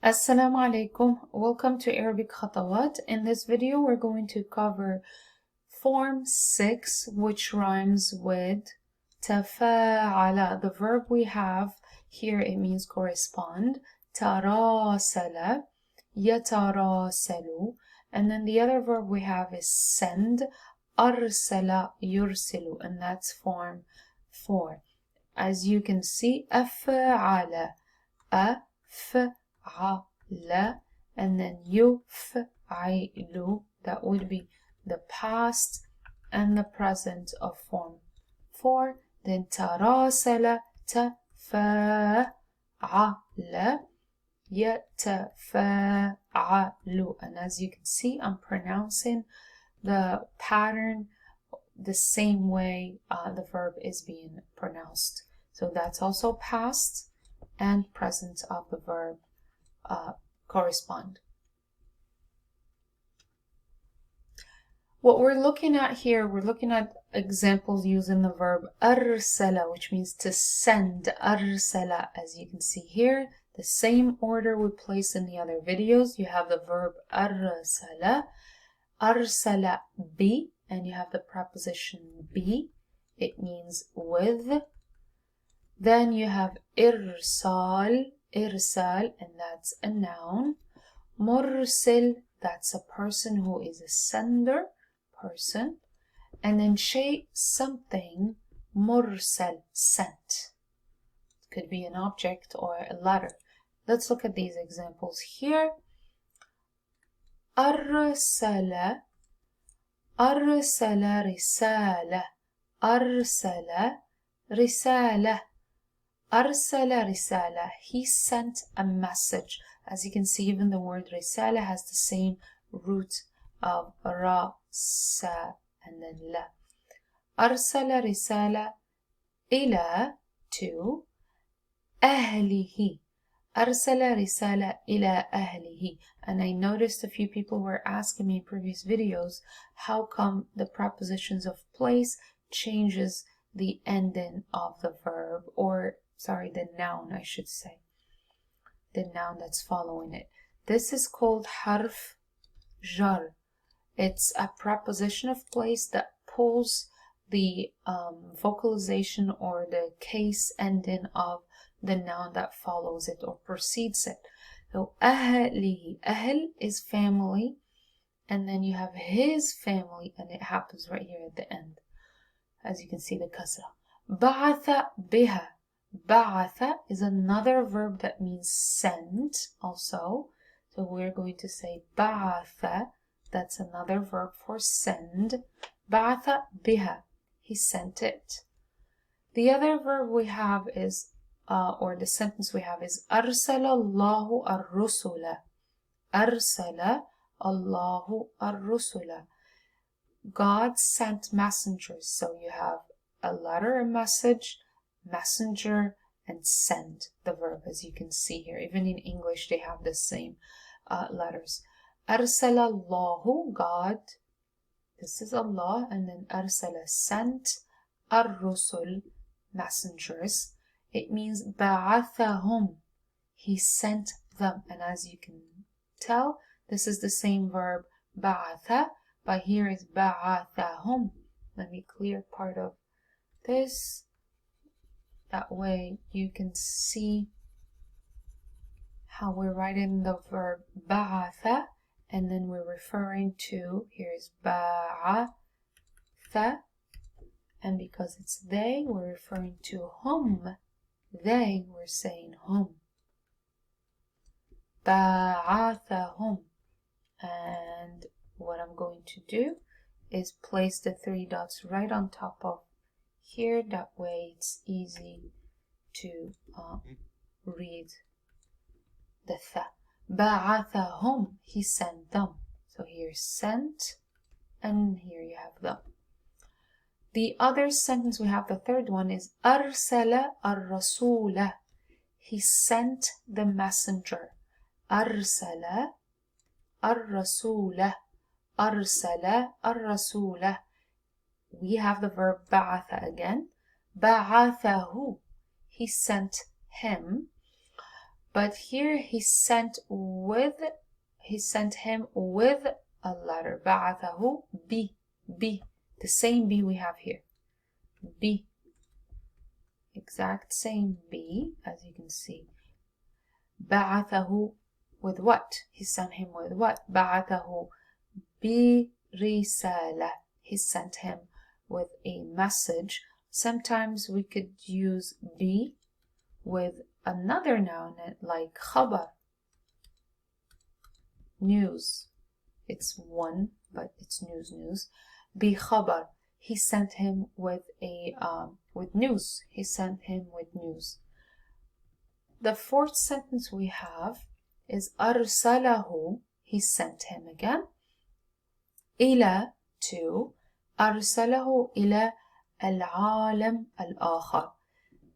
Assalamu alaikum. Welcome to Arabic Khatawat. In this video, we're going to cover form 6, which rhymes with tafa'ala. The verb we have here, it means correspond. Tarasala, yatarasalu. And then the other verb we have is send. Arsala yursilu. And that's form 4. As you can see, af'ala, la, and then yuf'ilu, that would be the past and the present of form 4. Then tarasala, tafa'ala, yatafa'alu. And as you can see, I'm pronouncing the pattern the same way the verb is being pronounced. So that's also past and present of the verb correspond. What we're looking at here, we're looking at examples using the verb arsala, which means to send. Arsala, as you can see here, the same order we placed in the other videos. You have the verb arsala, arsala bi, and you have the preposition bi. It means with. Then you have irsal, irsal, and that's a noun. Mursil, that's a person who is a sender person. And then shay, something. Mursal, sent. It could be an object or a letter. Let's look at these examples here. Arsala, arsala risala, arsala risala. Arsala risala, he sent a message. As you can see, even the word risala has the same root of ra, sa, and then la. Arsala risala ila, to ahlihi. Arsala risala ila ahlihi. And I noticed a few people were asking me in previous videos, how come the prepositions of place changes the ending of the verb, or sorry, the noun, I should say. The noun that's following it. This is called harf jar. It's a preposition of place that pulls the vocalization or the case ending of the noun that follows it or precedes it. So ahlihi, ahl is family, and then you have his family, and it happens right here at the end. As you can see, the kasra. Ba'atha biha. Ba'atha is another verb that means send also. So we're going to say ba'atha. That's another verb for send. Ba'atha biha. He sent it. The other verb we have is, or the sentence we have is arsala Allahu ar-rusula. Arsala Allahu ar-rusula. God sent messengers. So you have a letter, a message, messenger, and send, the verb, as you can see here. Even in English, they have the same letters. Arsala Allahu, God. This is Allah. And then arsala, sent. Ar-rusul, messengers. It means ba'athahum. He sent them. And as you can tell, this is the same verb ba'atha, but here is ba'athahum. Let me clear part of this. That way you can see how we're writing the verb ba'atha, and then we're referring to, here's ba'atha, and because it's they, we're referring to hum. They, we're saying hum. Ba'athahum. And what I'm going to do is place the 3 dots right on top of here. That way it's easy to read the tha. Ba'athahum, he sent them. So here's sent, and here you have them. The other sentence we have, the third one, is arsala ar-rasula. He sent the messenger. Arsala ar-rasula. Arsala ar-rasula. We have the verb ba'atha again. Ba'athahu. He sent him. But here he sent him with a letter. بعثه B. The same B we have here. B. Exact same B, as you can see. بعثه with what? He sent him with what? بعثه برسالة. He sent him with a message. Sometimes we could use be with another noun like خبر. News. It's one, but it's news. بخبر. He sent him with news. He sent him with news. The fourth sentence we have is أرسله. He sent him again. إلى to. أرسله إلى العالم الآخر.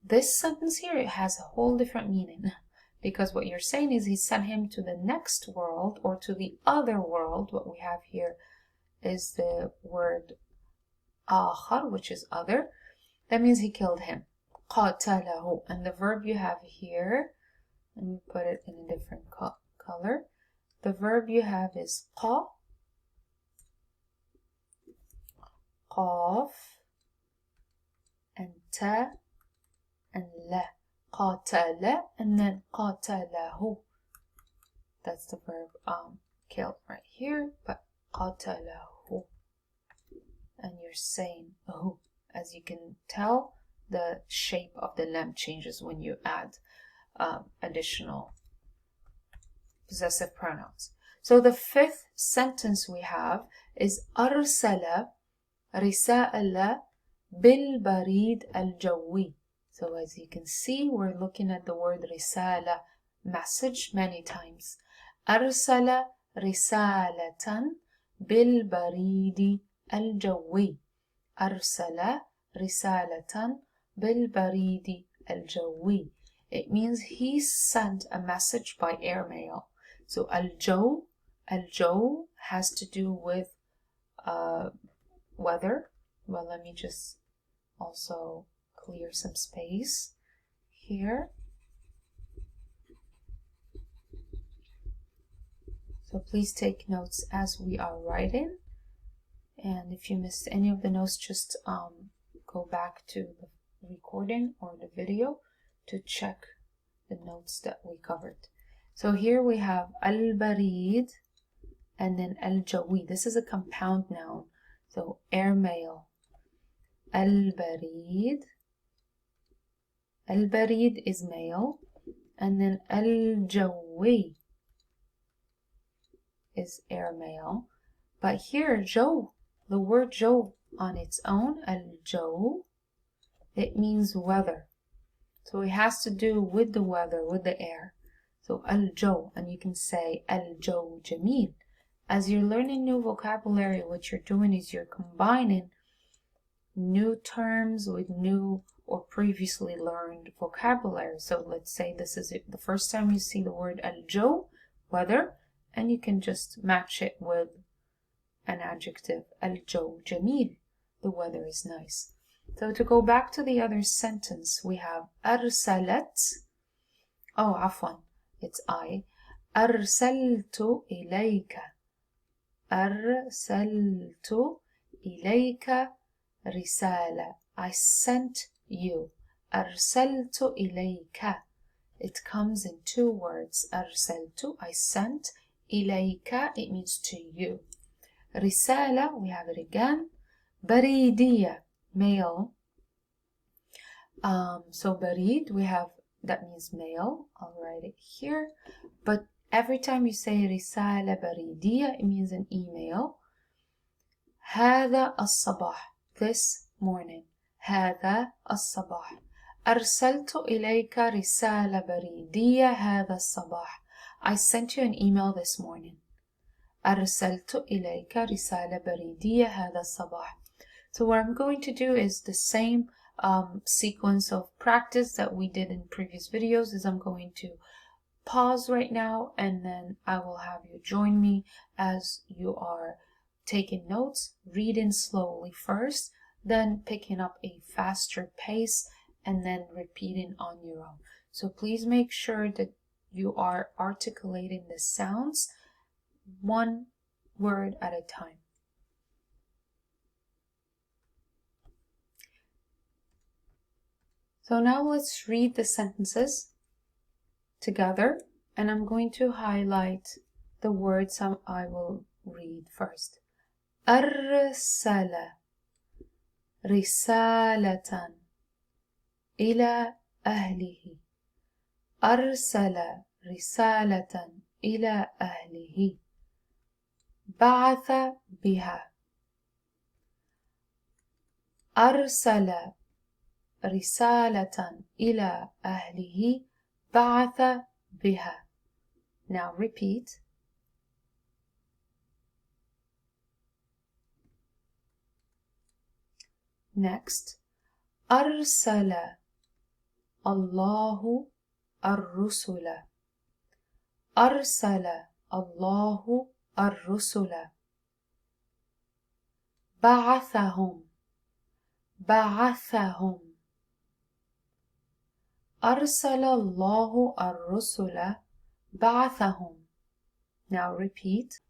This sentence here, it has a whole different meaning, because what you're saying is he sent him to the next world or to the other world. What we have here is the word آخر, which is other. That means he killed him. قاتله. And the verb you have here, let me put it in a different color. The verb you have is قا, قاف, and تا, and لا. قاتل, and then قاتله. That's the verb killed right here, but قاتله. And you're saying oh. As you can tell, the shape of the lam changes when you add additional possessive pronouns. So the fifth sentence we have is أرسل رسالة بالبريد الجوي. So as you can see, we're looking at the word رسالة, message, many times. أرسل رسالة بالبريد الجوي. أرسل رسالة بالبريد الجوي. It means he sent a message by airmail. So الجو has to do with weather. Well, let me just also clear some space here. So please take notes as we are writing. And if you missed any of the notes, just go back to the recording or the video to check the notes that we covered. So here we have al-barid and then al-jawi. This is a compound noun. So airmail. Al-barid. Al-barid is male. And then al-jawi is airmail. But here, jo, the word jo on its own, al-jo, it means weather. So it has to do with the weather, with the air. So al-jo, and you can say al-jo jameel. As you're learning new vocabulary, what you're doing is you're combining new terms with new or previously learned vocabulary. So let's say this is the first time you see the word al-jo, weather, and you can just match it with an adjective, al-jo jameel, the weather is nice. So to go back to the other sentence, we have أرسلت, oh عفوا, it's I, أرسلت إليك, أرسلت إليك رسالة, I sent you, أرسلت إليك, it comes in two words, أرسلت, I sent, إليك, it means to you. رسالة, we have it again. بريدية, male. So بريد, we have, that means male. I'll write it here. But every time you say رسالة بريدية, it means an email. هذا الصباح, this morning. هذا الصباح. أرسلت إليك رسالة بريدية هذا الصباح. I sent you an email this morning. أرسلت إليك رسالة بريدية هذا الصباح. So what I'm going to do is the same sequence of practice that we did in previous videos. Is I'm going to pause right now and then I will have you join me as you are taking notes, reading slowly first, then picking up a faster pace and then repeating on your own. So please make sure that you are articulating the sounds one word at a time. So now let's read the sentences together, and I'm going to highlight the words I will read first. أرسل رسالة إلى أهله. أرسل رسالة إلى أهله. بعث بها. أرسل رسالة إلى أهله. بعث بها. Now repeat. Next. أرسل الله الرسل. أرسل الله الرسل. بعثهم. بعثهم. أرسل الله الرسل. بعثهم. Now repeat.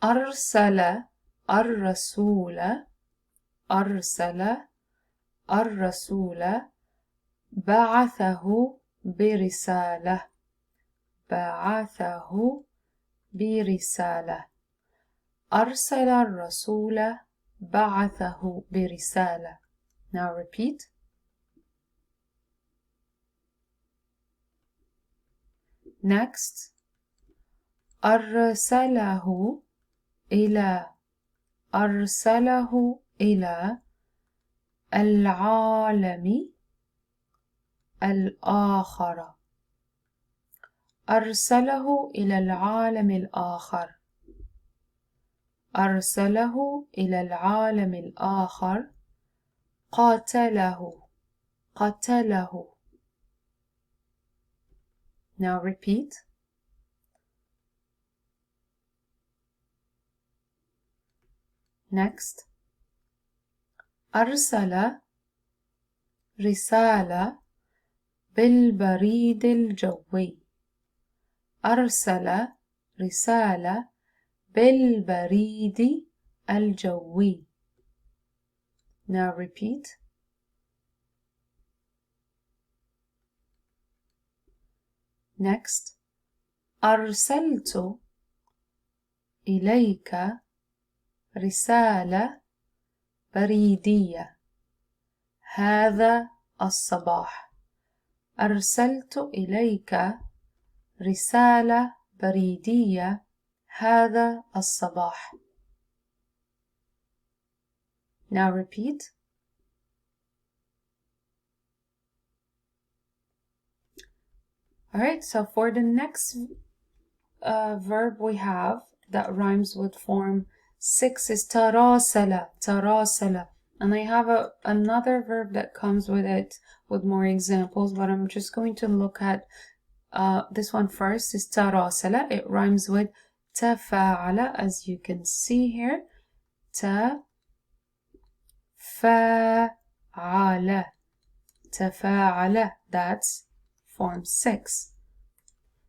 أرسل الرسول. أرسل الرسول. بعثه برسالة. بعثه برسالة. أرسل الرسول. بعثه برسالة. Now repeat. Next. أرسله إلى. أرسله إلى العالم الآخر. أرسله إلى العالم الآخر. أرسله إلى العالم الآخر. قاتله. قتله. Now repeat. Next. أرسل رسالة بالبريد الجوي. أرسل رسالة بالبريد الجوي. Now repeat. Next. أرسلت إليك رسالة بريدية هذا الصباح. أرسلت إليك رسالة بريدية هذا الصباح. Now repeat. Alright, so for the next verb we have that rhymes with form 6 is تراسل. تراسل. And I have another verb that comes with it with more examples, but I'm just going to look at this one first. Is تراسل. It rhymes with تفاعل, as you can see here. تفاعل. تفاعل. That's form 6.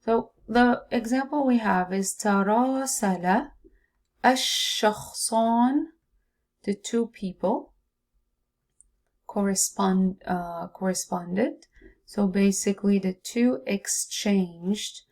So the example we have is تراسل الشخصان, the two people, corresponded. So basically the two exchanged.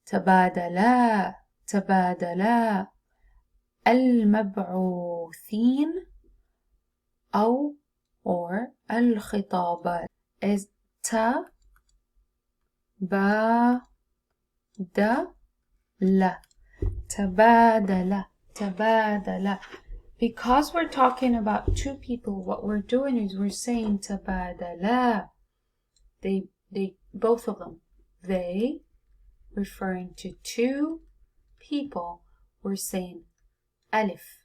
تبادلا. تبادلا. المبعوثين أو or الخطابات is تبادلا. تبادلا. تبادلا. Because we're talking about two people, what we're doing is we're saying تبادلا. They both of them. They, referring to two people, we're saying alif.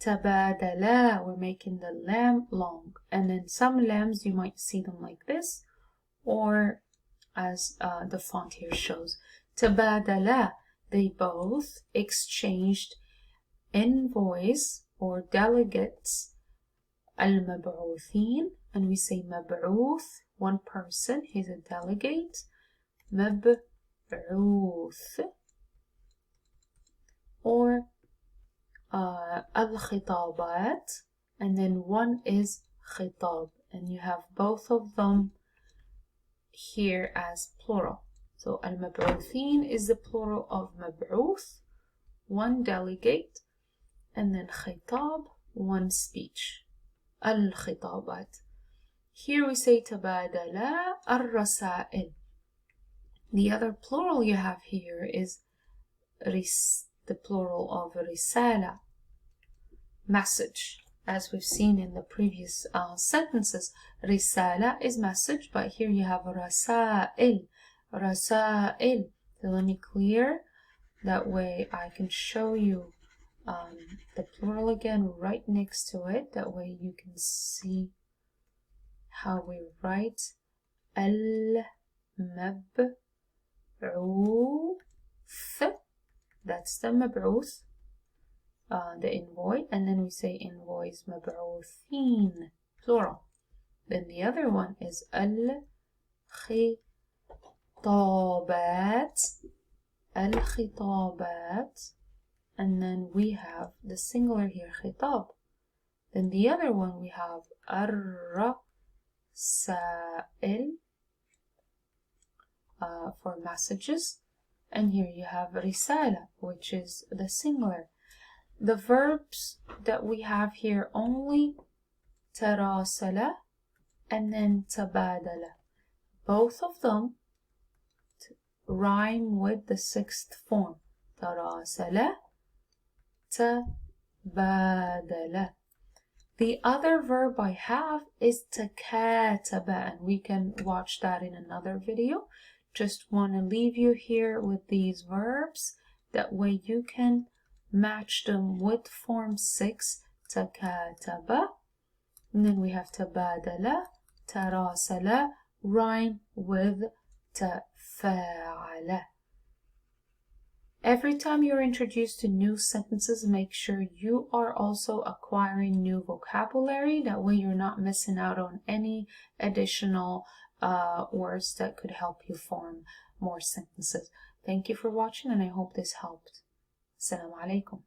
تبادلا. We're making the lam long. And then some lambs, you might see them like this, or as the font here shows. تبادلا. They both exchanged envoys or delegates. المبعوثين and we say مبعوث, one person, he's a delegate. مبعوث. Or الخطابات, and then one is خطاب, and you have both of them here as plural. So المبعوثين is the plural of مبعوث, one delegate, and then خطاب, one speech. الخطابات. Here we say تبادل الرسائل. The other plural you have here is the plural of رسالة, message. As we've seen in the previous sentences, رسالة is message, but here you have رسائل. رسائل. So let me clear, that way I can show you the plural again right next to it. That way you can see how we write المبعوث. That's the مبعوث, the envoy, and then we say envoys مبعوثين, plural. Then the other one is الخطابات. الخطابات. And then we have the singular here, خطاب. Then the other one we have الرسائل, for messages. And here you have رسالة, which is the singular. The verbs that we have here only تراسل and then تبادل. Both of them rhyme with the sixth form. تراسل, تبادل. The other verb I have is تكاتب, and we can watch that in another video. Just want to leave you here with these verbs. That way you can match them with form 6, تكاتب. And then we have تبادل, تراسل, rhyme with تفاعل. Every time you're introduced to new sentences, make sure you are also acquiring new vocabulary. That way you're not missing out on any additional words that could help you form more sentences. Thank you for watching, and I hope this helped. Assalamu alaikum.